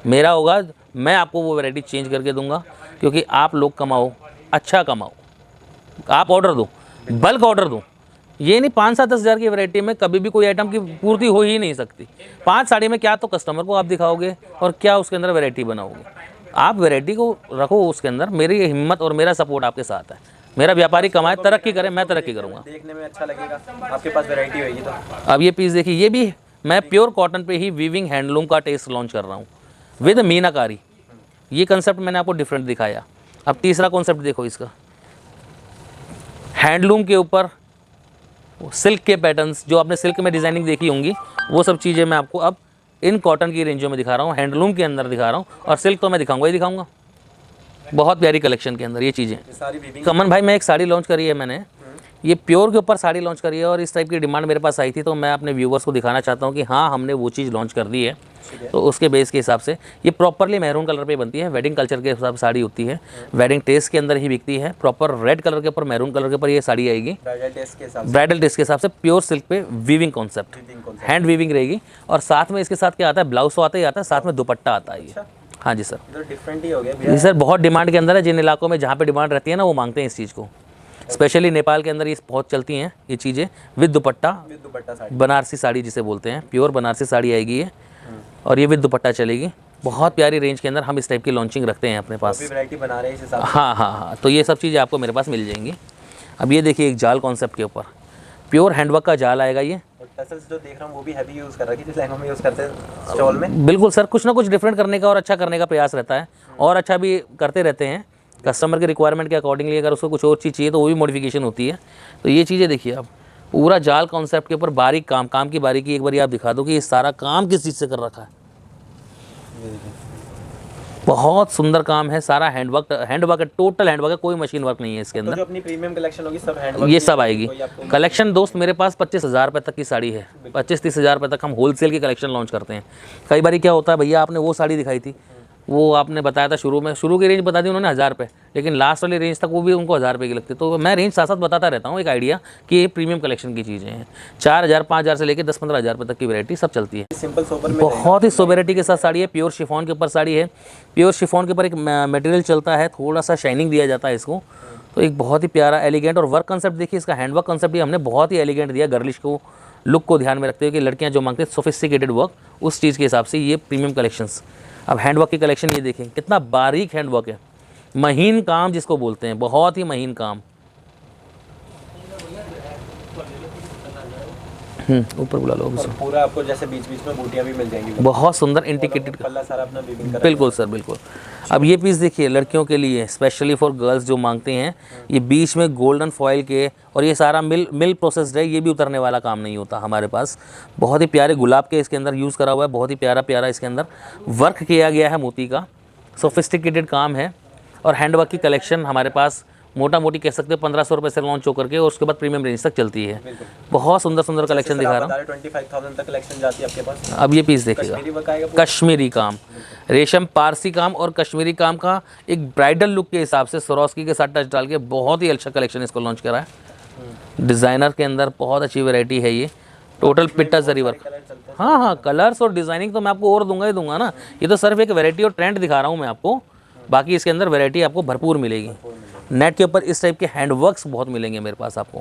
मेरा होगा। मैं आपको वो वैरायटी चेंज करके दूंगा, क्योंकि आप लोग कमाओ, अच्छा कमाओ, आप ऑर्डर दो, बल्क ऑर्डर दो, ये नहीं 5-7 हज़ार की वैरायटी में कभी भी कोई आइटम की पूर्ति हो ही नहीं सकती। 5 साड़ी में क्या तो कस्टमर को आप दिखाओगे और क्या उसके अंदर वैरायटी बनाओगे, आप वैरायटी को रखो उसके अंदर, मेरी हिम्मत और मेरा सपोर्ट आपके साथ है, मेरा व्यापारी कमाए, तरक्की करे, मैं तरक्की करूँगा, देखने में अच्छा लगेगा, आपके पास वैरायटी होगी तो। अब ये पीस देखिए, ये भी मैं प्योर कॉटन पे ही वीविंग हैंडलूम का टेस्ट लॉन्च कर रहा हूँ विद मीनाकारी, ये कंसेप्ट मैंने आपको डिफरेंट दिखाया। अब तीसरा कॉन्सेप्ट देखो इसका, हैंडलूम के ऊपर सिल्क के पैटर्न्स, जो आपने सिल्क में डिज़ाइनिंग देखी होंगी, वो सब चीज़ें मैं आपको अब इन कॉटन की रेंजों में दिखा रहा हूँ, हैंडलूम के अंदर दिखा रहा हूँ, और सिल्क तो मैं दिखाऊंगा ही दिखाऊंगा, बहुत प्यारी कलेक्शन के अंदर ये चीज़ें। सारी वीविंग कमन भाई मैं एक साड़ी लॉन्च करी है मैंने, ये प्योर के ऊपर साड़ी लॉन्च करी है और इस टाइप की डिमांड मेरे पास आई थी, तो मैं अपने व्यूवर्स को दिखाना चाहता हूँ कि हाँ हमने वो चीज़ लॉन्च कर दी है। तो उसके बेस के हिसाब से ये प्रॉपरली मैरून कलर पे बनती है, वेडिंग कल्चर के हिसाब से साड़ी होती है, वेडिंग टेस्ट के अंदर ही बिकती है। प्रॉपर रेड कलर के ऊपर मैरून कलर के ऊपर ये साड़ी आएगी, ब्राइडल टेस्ट के हिसाब से प्योर सिल्क पे वीविंग कॉन्सेप्ट, हैंड वीविंग रहेगी। और साथ में इसके साथ क्या आता है, ब्लाउज तो आता ही आता है, साथ में दुपट्टा आता है ये। हाँ जी सर, तो डिफरेंट ही हो गया जी सर, बहुत डिमांड के अंदर है। जिन इलाकों में जहाँ पे डिमांड रहती है ना, वो मांगते हैं इस चीज़ को। स्पेशली नेपाल के अंदर ये बहुत चलती हैं ये चीज़ें, विद दुपट्टा साड़ी, बनारसी साड़ी जिसे बोलते हैं, प्योर बनारसी साड़ी आएगी ये, और ये विद दुपट्टा चलेगी। बहुत प्यारी रेंज के अंदर हम इस टाइप की लॉन्चिंग रखते हैं अपने पास। वैरायटी बना रहे हैं इस हिसाब से। हाँ, तो ये सब चीज़ें आपको मेरे पास मिल जाएंगी। अब ये देखिए एक जाल कॉन्सेप्ट के ऊपर प्योर हैंडवर्क का जाल आएगा ये। और टसल्स जो देख रहा हूँ वो भी हैवी यूज़ कर रहा है, जिस लहंगों में यूज़ करते हैं स्टॉल में। बिल्कुल सर, कुछ ना कुछ डिफरेंट करने का और अच्छा करने का प्रयास रहता है, और अच्छा भी करते रहते हैं। कस्टमर के रिक्वायरमेंट के अकॉर्डिंगली अगर उसको कुछ और चीज़ चाहिए तो वो भी मॉडिफिकेशन होती है। तो ये चीज़ें देखिए आप, पूरा जाल कॉन्सेप्ट के ऊपर बारीक काम की बारीकी एक बार आप दिखा दो कि ये सारा काम किस चीज़ से कर रखा है। बहुत सुंदर काम है, सारा हैंडवर्क है, टोटल हैंडवर्क है, कोई मशीन वर्क नहीं है इसके तो अंदर। जो अपनी प्रीमियम कलेक्शन होगी सब हैंडवर्क, ये सब आएगी कलेक्शन दोस्त। मेरे पास 25,000 रुपये तक की साड़ी है, 25-30 हज़ार रुपये तक हम होलसेल की कलेक्शन लॉन्च करते हैं। कई बार क्या होता है, भैया आपने वो साड़ी दिखाई थी, वो आपने बताया था शुरू की रेंज बता दी उन्होंने 1000 रुपये, लेकिन लास्ट वाली रेंज तक वो भी उनको 1000 रुपये की लगती है। तो मैं रेंज साथ साथ बताता रहता हूँ, एक आइडिया कि ये प्रीमियम कलेक्शन की चीज़ें हैं। 4000, 5000 से लेकर 10-15 हज़ार रुपये तक की वैरायटी सब चलती है। सिंपल सोबर में बहुत ही सोबेरिटी के साथ साड़ी है, प्योर शिफॉन के ऊपर साड़ी है। प्योर शिफॉन के ऊपर एक मटेरियल चलता है, थोड़ा सा शाइनिंग दिया जाता है इसको, तो एक बहुत ही प्यारा एलिगेंट। और वर्क कंसेप्ट देखिए इसका, हैंडवर्क कंसेप्ट भी हमने बहुत ही एलिगेंट दिया, गर्लिश को लुक को ध्यान में रखते हुए कि लड़कियां जो मांगते हैं सोफिस्टिकेटेड वर्क, उस चीज़ के हिसाब से ये प्रीमियम कलेक्शंस। अब हैंडवर्क की कलेक्शन ये देखें, कितना बारीक हैंडवर्क है, महीन काम जिसको बोलते हैं, बहुत ही महीन काम। ऊपर बुला लो और पूरा आपको जैसे बीच बीच में बूटियां भी मिल जाएंगी, बहुत सुंदर इंटीग्रेटेड। पल्ला सारा अपना वीविंग का। बिल्कुल सर, बिल्कुल। अब ये पीस देखिए लड़कियों के लिए, स्पेशली फॉर गर्ल्स जो मांगते हैं, ये बीच में गोल्डन फॉयल के, और ये सारा मिल प्रोसेस्ड है, ये भी उतरने वाला काम नहीं होता हमारे पास। बहुत ही प्यारे गुलाब के इसके अंदर यूज़ करा हुआ है, बहुत ही प्यारा इसके अंदर वर्क किया गया है, मोती का सोफिस्टिकेटेड काम है। और हैंडवर्क की कलेक्शन हमारे पास मोटा मोटी कह सकते हो 1500 रुपये से लॉन्च होकर के, और उसके बाद प्रीमियम रेंज तक चलती है। बहुत सुंदर कलेक्शन दिखा रहा हूँ। 25,000 तक कलेक्शन जाती है आपके पास। अब ये पीस देखिएगा, कश्मीरी काम, रेशम पारसी काम और कश्मीरी काम का एक ब्राइडल लुक के हिसाब से स्वरोस्की के साथ टच डाल के बहुत ही अच्छा कलेक्शन इसको लॉन्च करा है। डिज़ाइनर के अंदर बहुत अच्छी वैरायटी है ये, टोटल पिट्टा जरी वर्क। हाँ, कलर्स और डिज़ाइनिंग तो मैं आपको और दूंगा ही दूंगा ना, ये तो सिर्फ एक वैरायटी और ट्रेंड दिखा रहा हूँ मैं आपको, बाकी इसके अंदर वैरायटी आपको भरपूर मिलेगी। नेट के ऊपर इस टाइप के हैंडवर्क्स बहुत मिलेंगे मेरे पास आपको।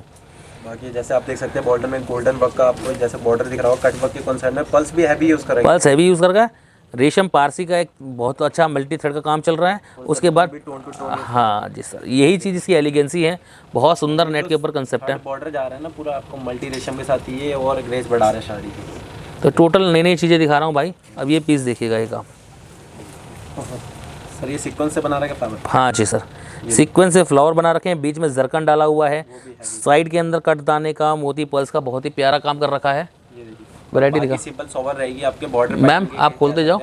बाकी जैसे आप देख सकते हैं बॉर्डर में गोल्डन वर्क का आपको जैसे बॉर्डर दिख रहा हो, कट वर्क के कॉन्सेप्ट में पल्स भी हैवी यूज़ करेंगे। पल्स हैवी यूज़ करेगा। रेशम पारसी का एक बहुत अच्छा मल्टी थ्रेड का काम चल रहा है। उसके बाद हाँ जी सर, यही चीज़ इसकी एलिगेंसी है, बहुत सुंदर नेट के ऊपर कंसेप्ट है। बॉर्डर जा रहा है ना पूरा आपको मल्टी रेशम के साथ, ये और ग्रेस बढ़ा रहा है साड़ी की। तो टोटल नई चीज़ें दिखा रहा हूँ भाई। अब ये पीस देखिएगा एक आप, सर ये सीक्वेंस से बना रहा है फ्लावर? हाँ जी सर, सीक्वेंस से फ्लावर बना रखे हैं, बीच में जरकन डाला हुआ है, साइड के अंदर कट दाने का, मोती पर्ल्स का बहुत ही प्यारा काम कर रखा है। वैरायटी दिखा, सिंपल सोवर रहेगी आपके बॉर्डर। मैम आप खोलते जाओ,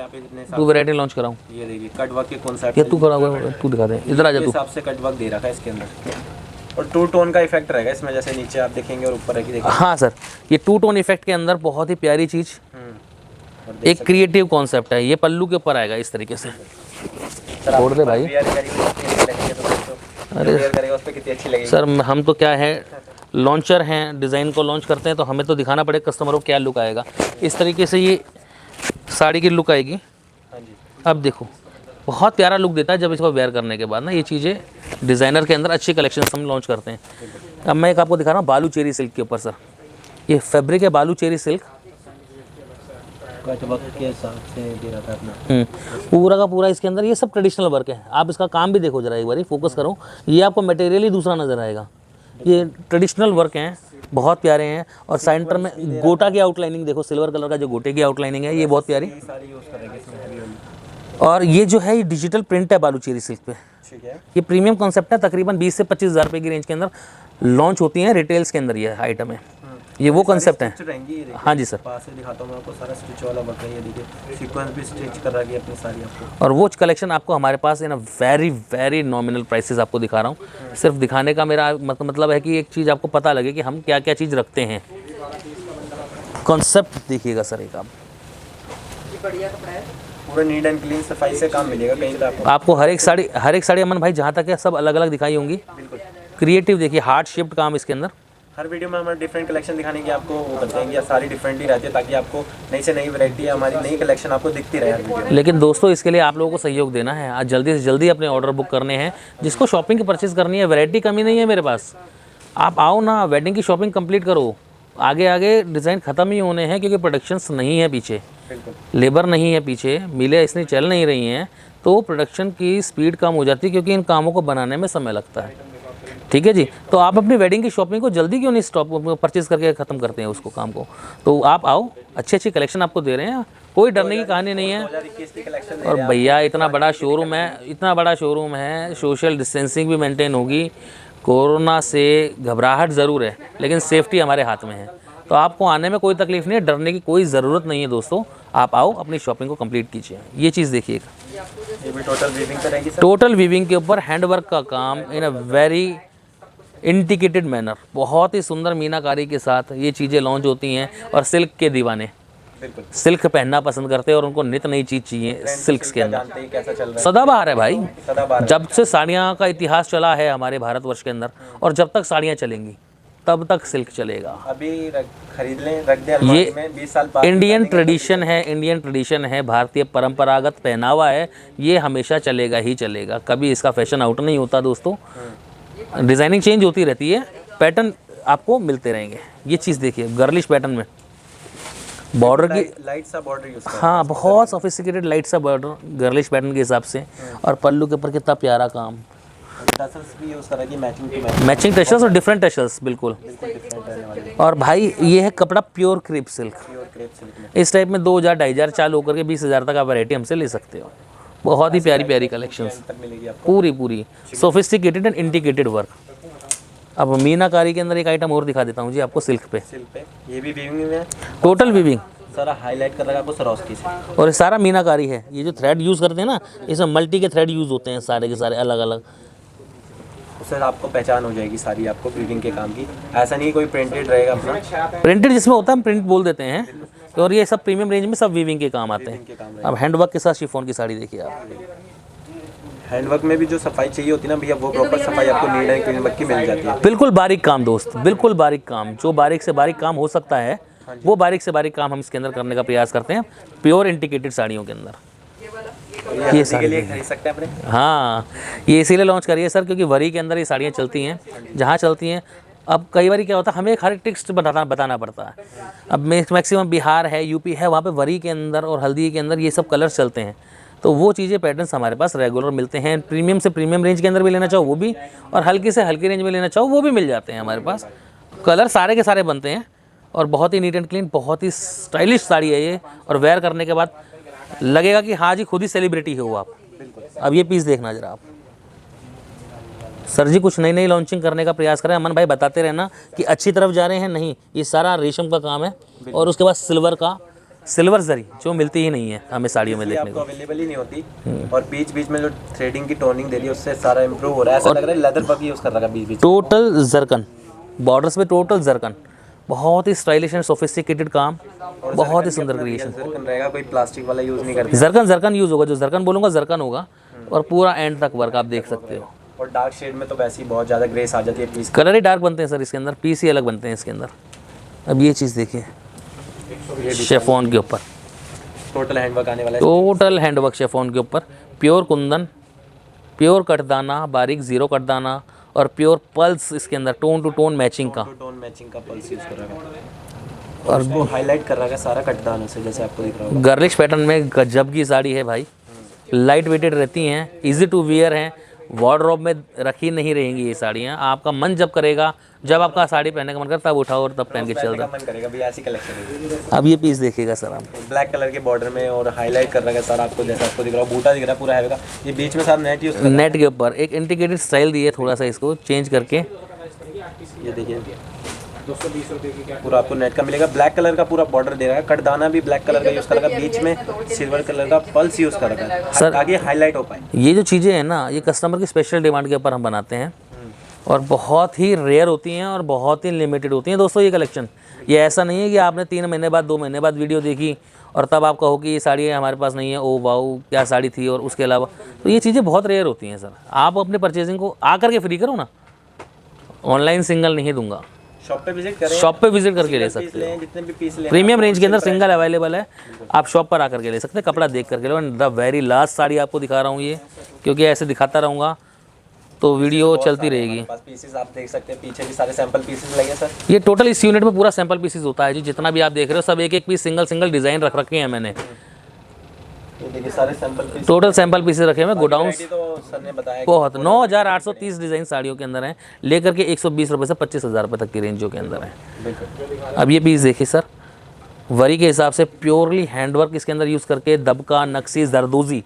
तू वैरायटी लॉन्च कराऊँ। ये देखिए कट वर्क के कॉन्सेप्ट, ये तू करा हुआ है, तू दिखा दे, इधर आ जा तू। हिसाब से कट वर्क दे रखा है इसके अंदर, और टू टोन का इफेक्ट रहेगा इसमें, जैसे नीचे आप देखेंगे और ऊपर देखिए। हाँ सर, ये टू टोन इफेक्ट के अंदर बहुत ही प्यारी चीज़, एक क्रिएटिव कॉन्सेप्ट है। ये पल्लू के ऊपर आएगा इस तरीके से। छोड़ दे भाई, अरे कितनी अच्छी लगेगी सर, हम तो क्या है लॉन्चर हैं, डिज़ाइन को लॉन्च करते हैं, तो हमें तो दिखाना पड़ेगा कस्टमरों को क्या लुक आएगा। इस तरीके से ये साड़ी की लुक आएगी। अब देखो बहुत प्यारा लुक देता है जब इसको वेयर करने के बाद ना, ये चीज़ें डिज़ाइनर के अंदर अच्छी कलेक्शन हम लॉन्च करते हैं। अब मैं एक आपको दिखा रहा हूँ बालू चेरी सिल्क के ऊपर सर, ये फैब्रिक है बालू चेरी सिल्क, कट वर्क के हिसाब से दे रहा था अपना पूरा का पूरा। इसके अंदर ये सब ट्रेडिशनल वर्क है। आप इसका काम भी देखो जरा एक बारी, फोकस करो, ये आपको मटेरियल ही दूसरा नज़र आएगा। ये ट्रेडिशनल वर्क हैं, बहुत प्यारे हैं। और सेंटर में गोटा की आउटलाइनिंग देखो, सिल्वर कलर का जो गोटे की आउटलाइनिंग है, ये बहुत प्यारी। और ये जो है ये डिजिटल प्रिंट है बालू चेरी सिल्क पे। ठीक है, ये प्रीमियम कॉन्सेप्ट है, तकरीबन 20 से 25 हज़ार रुपये की रेंज के अंदर लॉन्च होती हैं रिटेल्स के अंदर ये आइटम है। ये वो कंसेप्ट है। स्टिच रहेंगी ये देखिए। हाँ जी सर। पास से दिखाता हूँ मैं आपको, सारा स्टिच वाला वर्क है ये देखिए, सीक्वेंस भी स्टिच कर रखी है अपनी सारी आपको। और वो कलेक्शन आपको हमारे पास in very very nominal prices आपको दिखा रहा हूँ। सिर्फ दिखाने का मेरा मतलब है कि एक चीज़ आपको पता लगे कि हम क्या क्या चीज़ रखते हैं। कॉन्सेप्ट देखिएगा सर एक आप, पूरा नीट एंड क्लीन सफाई से काम मिलेगा कहीं पे आपको हर एक साड़ी अमन भाई जहाँ तक है सब अलग अलग दिखाई होंगी। बिल्कुल क्रिएटिव देखिए, हार्ट शेप्ड काम इसके अंदर। हर वीडियो में हमारे डिफरेंट कलेक्शन दिखाने की आपको वो करते हैं कि सारी डिफरेंट ही रहती है, ताकि आपको नई से नई वैरायटी हमारी नई कलेक्शन आपको दिखती रहे हर वीडियो में। लेकिन दोस्तों इसके लिए आप लोगों को सहयोग देना है। आज जल्दी से जल्दी अपने ऑर्डर बुक करने हैं। जिसको शॉपिंग की परचेज़ करनी है, वैरायटी कमी नहीं है मेरे पास। आप आओ ना, वेडिंग की शॉपिंग कंप्लीट करो। आगे आगे डिज़ाइन ख़त्म ही होने हैं क्योंकि प्रोडक्शंस नहीं है पीछे, लेबर नहीं है पीछे, मिलें इसलिए चल नहीं रही हैं, तो प्रोडक्शन की स्पीड कम हो जाती है क्योंकि इन कामों को बनाने में समय लगता है। ठीक है जी, तो आप अपनी वेडिंग की शॉपिंग को जल्दी क्यों नहीं स्टॉप परचेज़ करके ख़त्म करते हैं उसको काम को। तो आप आओ, अच्छी अच्छी कलेक्शन आपको दे रहे हैं, कोई डरने की कहानी नहीं है। 2021 की कलेक्शन और भैया इतना बड़ा शोरूम है, सोशल डिस्टेंसिंग भी मेंटेन होगी। कोरोना से घबराहट ज़रूर है लेकिन सेफ्टी हमारे हाथ में है, तो आपको आने में कोई तकलीफ़ नहीं है, डरने की कोई ज़रूरत नहीं है दोस्तों। आप आओ, अपनी शॉपिंग को कंप्लीट कीजिए। ये चीज़ देखिएगा, ये भी टोटल वीविंग पे रहेगी सर। टोटल वीविंग के ऊपर हैंडवर्क का काम इन अ वेरी इंडिकेटेड मैनर, बहुत ही सुंदर मीनाकारी के साथ ये चीज़ें लॉन्च होती हैं। और सिल्क के दीवाने बिल्कुल सिल्क पहनना पसंद करते हैं और उनको नित नई चीज़ चाहिए सिल्क के अंदर। जानते ही कैसा चल रहा है, सदाबहार है भाई, सदाबहार। जब से साड़ियाँ का इतिहास चला है हमारे भारतवर्ष के अंदर, और जब तक साड़ियाँ चलेंगी तब तक सिल्क चलेगा। अभी खरीद लें, रख दें अलमारी में, 20 साल बाद इंडियन ट्रेडिशन है, भारतीय परंपरागत पहनावा है, ये हमेशा चलेगा ही चलेगा, कभी इसका फैशन आउट नहीं होता दोस्तों। डिज़ाइनिंग चेंज होती रहती है, पैटर्न आपको मिलते रहेंगे। ये चीज़ देखिए, गर्लिश पैटर्न में बॉर्डर की लाइट सा बॉर्डर यूज कर, हाँ बहुत सोफिस्टिकेटेड लाइट सा बॉर्डर गर्लिश पैटर्न के हिसाब से। और पल्लू के ऊपर कितना प्यारा काम, टसल्स भी यूज कर रहा है, मैचिंग टू मैचिंग टशल्स और डिफरेंट टशल्स बिल्कुल। डिफरेंट रहने वाली और भाई ये है कपड़ा pure crepe silk. Pure crepe silk में। इस टाइप में 2000 2500 चालू होकर के 20,000 तक आप वैरायटी हमसे ले सकते हो। बहुत ही प्यारी प्यारी कलेक्शंस, तक मिलेगी आपको पूरी सोफिस्टिकेटेड एंड इंडिकेटेड वर्क। अब मीनाकारी के अंदर एक आइटम और दिखा देता हूँ जी आपको, सिल्क पे, सिल्क पे। ये भी वीविंग में है, टोटल वीविंग, सारा हाईलाइट कर रखा है आपको सरोस्की से। और ये सारा मीनाकारी है। ये जो थ्रेड यूज़ करते हैं ना, इसमें मल्टी के थ्रेड यूज़ होते हैं सारे के सारे अलग अलग। उससे आपको पहचान हो जाएगी सारी आपको वीविंग के काम की। ऐसा नहीं कोई प्रिंटेड रहेगा अपना, प्रिंटेड जिसमें होता है हम प्रिंट बोल देते हैं। और ये सब प्रीमियम रेंज में सब वीविंग के काम आते के काम हैं। अब हैंडवर्क के साथ शिफॉन की साड़ी देखिए आप, हैंडवर्क में भी जो सफाई चाहिए होती है ना भैया, वो प्रॉपर सफाई आपको नीड एंड क्लीन वर्क की मिल जाती है। बिल्कुल बारीक काम दोस्त, बिल्कुल बारीक काम, जो बारीक से बारीक काम हो सकता है वो बारीक से बारीक काम हम इसके अंदर करने का प्रयास करते हैं, प्योर इंटीग्रेटेड साड़ियों के अंदर। ये हल्दी के लिए खरीद सकते हैं अपने। हाँ, ये इसीलिए लॉन्च करिए सर क्योंकि वरी के अंदर ये साड़ियाँ चलती हैं, जहाँ चलती हैं। अब कई बार क्या होता है, हमें एक हर एक टेक्स्ट बताना पड़ता है। अब मैक्सिमम बिहार है, यूपी है, वहाँ पे वरी के अंदर और हल्दी के अंदर ये सब कलर्स चलते हैं, तो वो चीज़ें पैटर्न्स हमारे पास रेगुलर मिलते हैं। प्रीमियम से प्रीमियम रेंज के अंदर भी लेना चाहो वो भी, और हल्की से हल्की रेंज में लेना चाहो वो भी मिल जाते हैं हमारे पास। कलर सारे के सारे बनते हैं और बहुत ही नीट एंड क्लीन, बहुत ही स्टाइलिश साड़ी है ये। और वेयर करने के बाद लगेगा कि हाँ जी खुद ही सेलिब्रिटी हो आप। अब ये पीस देखना जरा आप, सर जी कुछ नई नई लॉन्चिंग करने का प्रयास करें। अमन भाई बताते रहना कि अच्छी तरफ जा रहे हैं, नहीं ये सारा रेशम का काम है। और उसके बाद सिल्वर जरी जो मिलती ही नहीं है हमें साड़ियों में देखने आपको को, अवेलेबल ही नहीं होती। और बीच बीच में जो थ्रेडिंग की टोनिंग दे रही है उससे सारा इंप्रूव हो रहा है। ऐसा लग रहा है लेदर वर्क यूज कर रहा है बीच बीच। टोटल जरकन बॉर्डर्स पे, टोटल जरकन, बहुत ही स्टाइलिश एंड सोफिस्टिकेटेड काम, बहुत ही सुंदर क्रिएशन। जरकन रहेगा, कोई प्लास्टिक वाला यूज नहीं करते। जरकन यूज होगा, जो जरकन बोलूँगा जरकन होगा। और पूरा एंड तक वर्क आप देख सकते हो। और डार्क शेड में तो वैसे ही बहुत ज़्यादा ग्रेस आ जाती है पीस। कलर ही डार्क बनते हैं सर इसके अंदर, पीस ही अलग बनते हैं इसके अंदर। अब ये चीज़ देखिए शेफॉन के ऊपर, टोटल हैंडवर्क आने वाला है। टोटल हैंडवर्क शेफॉन के ऊपर, प्योर कुंदन, प्योर कटदाना, बारीक जीरो कटदाना और प्योर पल्स इसके अंदर, टोन टू टोन मैचिंग का। टोन मैचिंग का पल्स यूज कर रहा है और वो हाईलाइट कर रहा है सारा कटदानों से, जैसे आपको दिख रहा होगा। गर्लिश पैटर्न में गजब की साड़ी है भाई, लाइट वेटेड रहती हैं, इजी टू वियर हैं, वार्डरोब में रखी नहीं रहेंगी ये साड़ियाँ। आपका मन जब करेगा, जब आपका साड़ी पहनने का मन करता है तब उठाओ और तब पहन के चल दो। मन करेगा भी ऐसी कलेक्शन है। अब ये पीस देखिएगा सर आप, ब्लैक कलर के बॉर्डर में और हाईलाइट कर रहा है सारा आपको, जैसा आपको दिख रहा है बूटा दिख रहा है पूरा हैवी। ये बीच में सारा नेट यूज कर रहा है। नेट के ऊपर एक इंटीग्रेटेड स्टाइल दी है, थोड़ा सा इसको चेंज करके ये देखिए 220 रुपये की पूरा आपको नेट का मिलेगा। ब्लैक कलर का पूरा बॉर्डर दे रहा है, कटदाना भी ब्लैक कलर का यूज़ कर रखा है, बीच में सिल्वर कलर का पल्स यूज़ कर रखा है सर, ताकि हाईलाइट हो पाए। ये जो चीज़ें हैं ना, ये कस्टमर की स्पेशल डिमांड के ऊपर हम बनाते हैं और बहुत ही रेयर होती हैं और बहुत ही लिमिटेड होती हैं दोस्तों ये कलेक्शन। ये ऐसा नहीं है कि आपने 3 महीने बाद 2 महीने बाद वीडियो देखी और तब आप कहो कि ये साड़ी हमारे पास नहीं है, ओ वाओ क्या साड़ी थी, और उसके अलावा तो ये चीज़ें बहुत रेयर होती हैं सर। आप अपने परचेजिंग को आकर के फ्री करो ना, ऑनलाइन सिंगल नहीं दूंगा, शॉप पे विजिट करें, शॉप पे विजिट करके ले सकते हो। जितने भी पीस लें प्रीमियम रेंज के अंदर सिंगल अवेलेबल है, आप शॉप पर आकर के ले सकते हैं, कपड़ा देख करके लो। द वेरी लास्ट साड़ी आपको दिखा रहा हूँ ये, क्योंकि ऐसे दिखाता रहूँगा तो वीडियो चलती रहेगी। पास पीसेस आप देख सकते हैं, पीछे भी सारे सैंपल पीसेस लगे सर। ये टोटल इस यूनिट में पूरा सैंपल पीसेस होता है जी, जितना भी आप देख रहे हो सब एक एक पीस सिंगल सिंगल डिज़ाइन रख रखे हैं मैंने। ये देखिए सारे sample piece, total sample pieces रखे हैं गोडाउन। तो सर ने बताया बहुत 9,830 डिज़ाइन साड़ियों के अंदर हैं, लेकर के 120 रुपये से 25,000 रुपये तक की रेंजों के अंदर है। अब ये पीस देखिए सर, वरी के हिसाब से प्योरली हैंडवर्क इसके अंदर यूज़ करके, दबका, नक्शी, जरदोजी।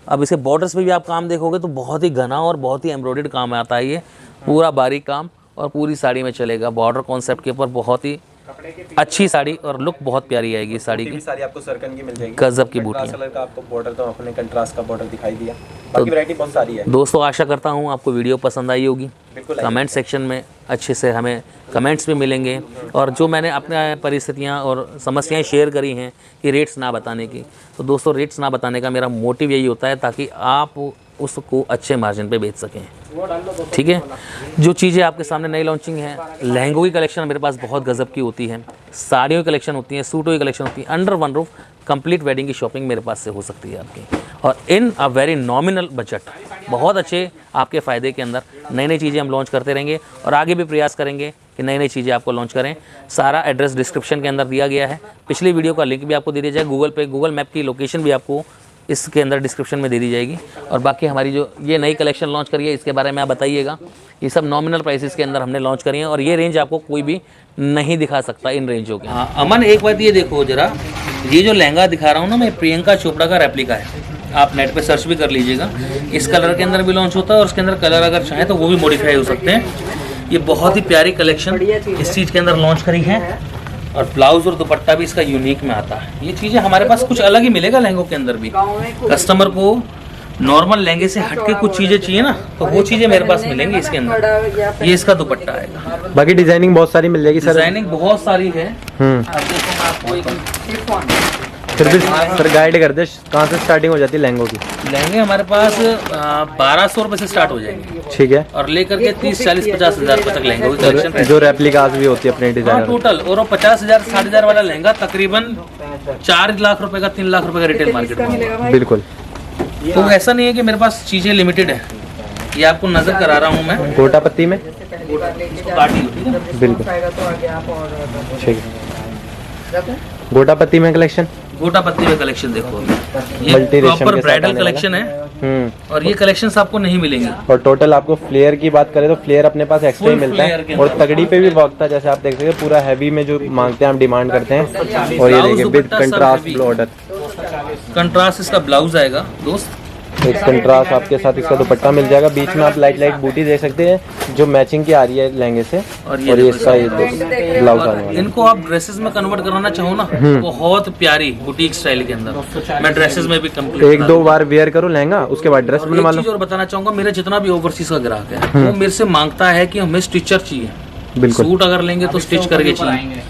अब इसके बॉर्डर्स पे भी आप काम देखोगे तो बहुत ही घना और बहुत ही एम्ब्रॉयडर्ड काम आता है, ये पूरा बारीक काम और पूरी साड़ी में चलेगा। बॉर्डर कॉन्सेप्ट के ऊपर बहुत ही अच्छी साड़ी और लुक बहुत प्यारी आएगी इस साड़ी की। सारी आपको सरकन की मिल जाएगी, गजब की बूटी कलर का आपको बॉर्डर, तो अपने कंट्रास्ट का बॉर्डर दिखाई दिया। बाकी वैरायटी बहुत सारी है दोस्तों। आशा करता हूँ आपको वीडियो पसंद आई होगी। बिल्कुल कमेंट सेक्शन में अच्छे से हमें कमेंट्स भी मिलेंगे, और जो मैंने अपने परिस्थितियाँ और समस्याएं शेयर करी हैं कि रेट्स ना बताने की, तो दोस्तों रेट्स ना बताने का मेरा मोटिव यही होता है ताकि आप उसको अच्छे मार्जिन पे बेच सकें, ठीक है। जो चीज़ें आपके सामने नई लॉन्चिंग है, लहंगों की कलेक्शन मेरे पास बहुत गजब की होती है, साड़ियों की कलेक्शन होती है, सूटों की कलेक्शन होती है। Under one roof complete wedding की शॉपिंग मेरे पास से हो सकती है आपकी, और इन अ वेरी नॉमिनल बजट, बहुत अच्छे आपके फ़ायदे के अंदर नई नई चीज़ें हम लॉन्च करते रहेंगे और आगे भी प्रयास करेंगे कि नई नई चीज़ें आपको लॉन्च करें। सारा एड्रेस डिस्क्रिप्शन के अंदर दिया गया है, पिछली वीडियो का लिंक भी आपको दे दिया जाए, गूगल मैप की लोकेशन भी आपको इसके अंदर डिस्क्रिप्शन में दे दी जाएगी। और बाकी हमारी जो ये नई कलेक्शन लॉन्च करी है इसके बारे में आप बताइएगा। ये सब नॉमिनल प्राइसेस के अंदर हमने लॉन्च करी है और ये रेंज आपको कोई भी नहीं दिखा सकता इन रेंजों के। हाँ अमन, एक बात ये देखो जरा, ये जो लहंगा दिखा रहा हूँ ना मैं, प्रियंका चोपड़ा का रेप्लिका है। आप नेट पे सर्च भी कर लीजिएगा, इस कलर के अंदर भी लॉन्च होता है और उसके अंदर कलर अगर चाहें तो वो भी मॉडिफाई हो सकते हैं। ये बहुत ही प्यारी कलेक्शन इस चीज़ के अंदर लॉन्च करी है, और ब्लाउज और दुपट्टा भी इसका यूनिक में आता है। ये चीज़ें हमारे पास कुछ अलग ही मिलेगा लहंगों के अंदर भी। कस्टमर को नॉर्मल लहंगे से हटके कुछ चीज़ें चाहिए ना, तो वो चीज़ें मेरे पास मिलेंगी इसके अंदर। ये इसका दुपट्टा आएगा, बाकी डिजाइनिंग बहुत सारी मिल जाएगी सर, डिजाइनिंग बहुत सारी है। अब देखो मैं आपको एक फिर भी सर गाइड कर दे कहाँ से स्टार्टिंग हो जाती है लहंगों की। लहंगे हमारे पास 1200 रुपये से स्टार्ट हो जाएंगे, ठीक है, और लेकर के 30, 40, 50 हज़ार रुपये तक लहंगों की कलेक्शन जो रेप्लिकास भी होती है अपने डिजाइन टोटल। और 50,000, 60,000 वाला लहंगा तकरीबन 4 लाख रुपए का, 3 लाख रुपए का रिटेल मार्केट में। बिल्कुल, तो ऐसा नहीं है कि मेरे पास चीज़ें लिमिटेड है, ये आपको नजर करा रहा हूँ मैं। गोटा पत्ती में काटी ठीक है, बिल्कुल ठीक है। गोटा पत्ती में कलेक्शन, गोटा पत्ती में कलेक्शन देखो, ये मल्टी रेशम प्रॉपर के साथ ब्राइडल आने कलेक्शन है, और ये कलेक्शंस आपको नहीं मिलेंगे। और टोटल आपको फ्लेयर की बात करें तो फ्लेयर अपने पास एक्स्ट्रा ही Full मिलता flare के है, और अंदर। तगड़ी पे भी वर्क था, जैसे आप देख सकते हैं पूरा हैवी में जो मांगते हैं हम डिमांड करते हैं। और ये ब्लाउज देखिए विद दुपट्टा सब कंट्रास्ट heavy। बॉर्डर, कंट्रास्ट इसका ब्लाउज आएगा दोस्त, एक कंट्रास्ट आपके साथ इसका दुपट्टा मिल जाएगा। बीच में आप लाइट लाइट बूटी देख सकते हैं जो मैचिंग की आ रही है लहंगे से, और और ये इसका ब्लाउज आने वाला है। इनको आप ड्रेसेस में कन्वर्ट कराना चाहो ना, बहुत प्यारी बुटीक स्टाइल के अंदर, मैं ड्रेसेस में भी कंप्लीट एक दो बार वेयर करो लहंगा, उसके बाद ड्रेस बनवा एक लो। चीज और बताना चाहूंगा, मेरा जितना भी ओवरसीज का ग्राहक है वो मेरे से मांगता है कि हमें स्टिचर चाहिए। बिल्कुल, सूट अगर लेंगे तो स्टिच करके चाहिए,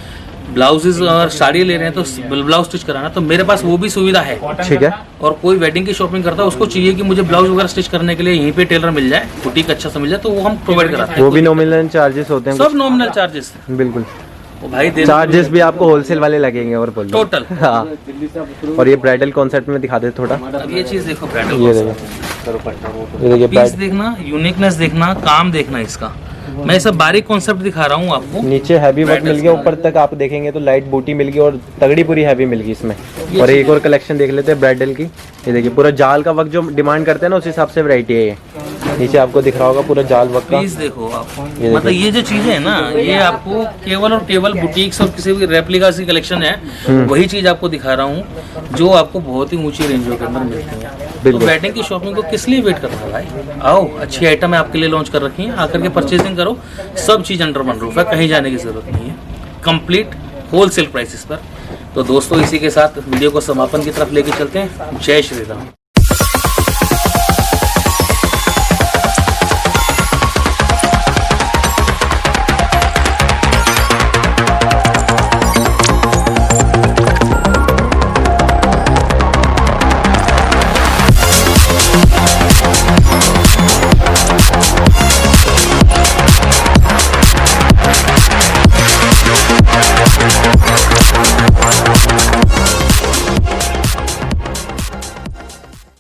ब्लाउजेज और साड़ी ले रहे हैं तो ब्लाउज स्टिच कराना, तो मेरे पास वो भी सुविधा है, ठीक है। और कोई वेडिंग की शॉपिंग करता है उसको चाहिए कि मुझे ब्लाउज वगैरह स्टिच करने के लिए यहीं पे टेलर मिल जाए, बुटीक अच्छा सा मिल जाए, तो वो हम प्रोवाइड कराते हैं। वो भी नॉमिनल चार्जेस होते हैं, सब नॉमिनल चार्जेस, बिल्कुल। वो भाई चार्जेस भी आपको होलसेल वाले लगेंगे और बोल टोटल। हाँ, और ये ब्राइडल कॉन्सेप्ट में दिखा दे थोड़ा। अब ये चीज देखो, ये ब्राइडल देखिए पीस देखना, यूनिकनेस देखना, काम देखना इसका। मैं सब बारीक कॉन्सेप्ट दिखा रहा हूँ आपको। नीचे हैवी वर्क मिल गया, ऊपर तक आप देखेंगे तो लाइट बूटी मिल गई और तगड़ी पूरी हैवी मिल गई इसमें। और एक और कलेक्शन देख लेते हैं ब्राइडल की। ये देखिए पूरा जाल का वर्क जो डिमांड करते हैं ना, उस हिसाब से वैरायटी है ये। नीचे आपको दिख रहा होगा पूरा जाल वर्क का। पीस देखो आप, मतलब ये जो चीजें है ना, ये आपको केवल और केवल बुटीक्स और किसी भी रेप्लिका की कलेक्शन है, वही चीज आपको दिखा रहा हूँ जो आपको बहुत ही ऊंची रेंजों के अंदर मिलती है। तो बिल्कुल। वेडिंग की शॉपिंग को किस लिए वेट कर रहा है भाई? आओ, अच्छी आइटम है आपके लिए लॉन्च कर रखी है, आकर के परचेजिंग करो। सब चीज़ अंडर वन रूफ है, कहीं जाने की ज़रूरत नहीं है, कंप्लीट होलसेल प्राइसेस पर। तो दोस्तों इसी के साथ वीडियो को समापन की तरफ लेके चलते हैं। जय श्री राम।